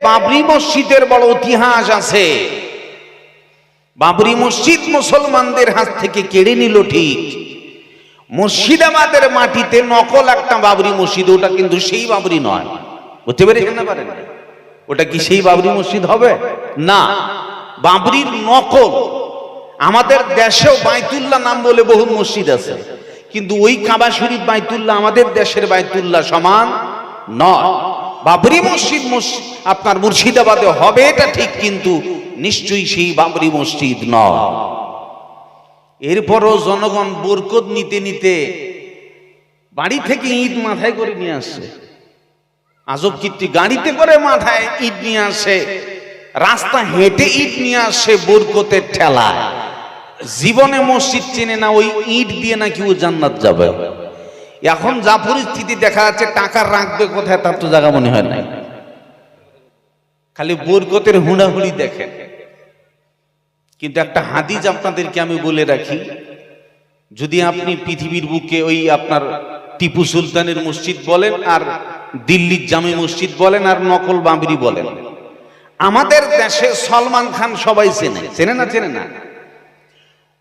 বাবরি মসজিদের বড় ইতিহাস আছে। বাবরি মসজিদ মুসলমানদের হাত থেকে কেড়ে নিল ঠিক, মুর্শিদাবাদের মাটিতে নকল একটা বাবরি মসজিদ, ওটা কিন্তু সেই বাবরি নয়। বুঝতে পেরেছেন না? পারেন? ওটা কি সেই বাবরি মসজিদ হবে? না, বাবরির নকল। আমাদের দেশেও বাইতুল্লাহ নাম বলে বহু মসজিদ আছে, কিন্তু ওই কাবা শরীফ বাইতুল্লাহ আমাদের দেশের বাইতুল্লাহ সমান নয়। বাবরি মসজিদ আপনার মুর্শিদাবাদে হবে এটা ঠিক, কিন্তু নিশ্চয়ই সেই বাবরি মসজিদ নয়। এরপরও জনগণ বরকত নিতে নিতে বাড়ি থেকে ইট মাথায় করে নিয়ে আসছে। আজব কীর্তি, গাড়িতে করে মাথায় ইট নিয়ে আসে, রাস্তা হেঁটে ইট নিয়ে আসে বরকতের ঠেলায়। জীবনে মসজিদ চেনে না, ওই ইট দিয়ে নাকি ও জান্নাত যাবে। এখন যা পরিস্থিতি দেখা যাচ্ছে, টাকা রাখবে কোথায় তার তো জায়গা মনে হয় না, খালি বরকতের হুড়াহুড়ি দেখেন। কিন্তু একটা হাদিস আপনাদেরকে আমি বলে রাখি, যদি আপনি পৃথিবীর বুকে ওই আপনার টিপু সুলতানের মসজিদ বলেন, আর দিল্লির জামে মসজিদ বলেন, আর নকল বাবরি বলেন, আমাদের দেশে সলমান খান সবাই চেনে, চেনে না? চেনে না?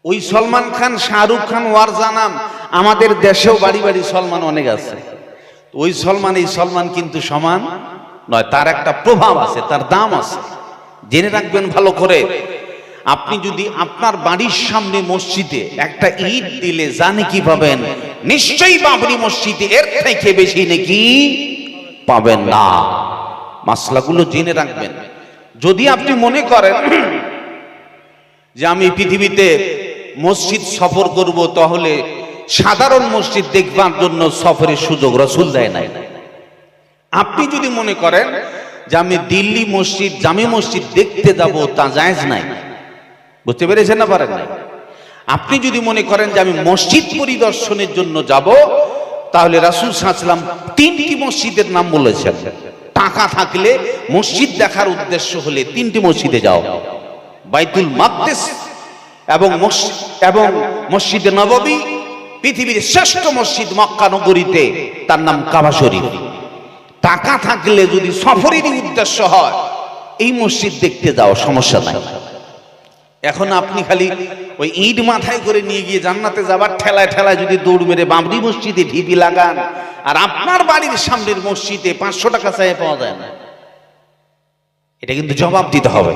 ওই সলমান খান, শাহরুখ খান, ওয়ারজানাম, আমাদের দেশেও বাড়ি বাড়ি সলমান অনেক আছে। ওই সলমান এই সলমান কিন্তু সমান নয়, তার একটা প্রভাব আছে, তার দাম আছে, জেনে রাখবেন ভালো করে। আপনি যদি আপনার বাড়ির সামনে মসজিদে একটা ইট দিলে যা নেকি পাবেন, নিশ্চয়ই বাবরি মসজিদে এর থেকে বেশি নেকি পাবেন না। মাসলাগুলো জেনে রাখবেন। যদি আপনি মনে করেন যে আমি পৃথিবীতে মসজিদ সফর করব, তাহলে সাধারণ মসজিদ দেখবার জন্য সফরের সুযোগ রাসূল দেয় নাই। আপনি যদি মনে করেন যে আমি দিল্লি মসজিদ, জামে মসজিদ দেখতে যাব, তা জায়েজ নাই। বুঝতে পেরেছেন না? পারেন নাই? আপনি যদি মনে করেন যে আমি মসজিদ পরিদর্শনের জন্য যাব, তাহলে রাসূল সাল্লাল্লাহু আলাইহি ওয়াসাল্লাম তিনটি মসজিদের নাম বলেছেন। টাকা থাকলে, মসজিদ দেখার উদ্দেশ্য হলে তিনটি মসজিদে যাও, বাইতুল মাকদিস এবং মসজিদে নববী, পৃথিবীর শ্রেষ্ঠ মসজিদ মক্কা নগরীতে, তার নাম কাবা শরীফ। টাকা থাকলে যদি সফরেরই উদ্দেশ্য হয়, এই মসজিদ দেখতে যাও, সমস্যা নাই। এখন আপনি খালি ওই ইট মাথায় করে নিয়ে গিয়ে জান্নাতে যাবার ঠেলায় ঠেলায় যদি দৌড় মেরে বাবরি মসজিদে ঢিবি লাগান, আর আপনার বাড়ির সামনের মসজিদে 500 টাকা চাইয়ে পাওয়া যায় না, এটা কিন্তু জবাব দিতে হবে।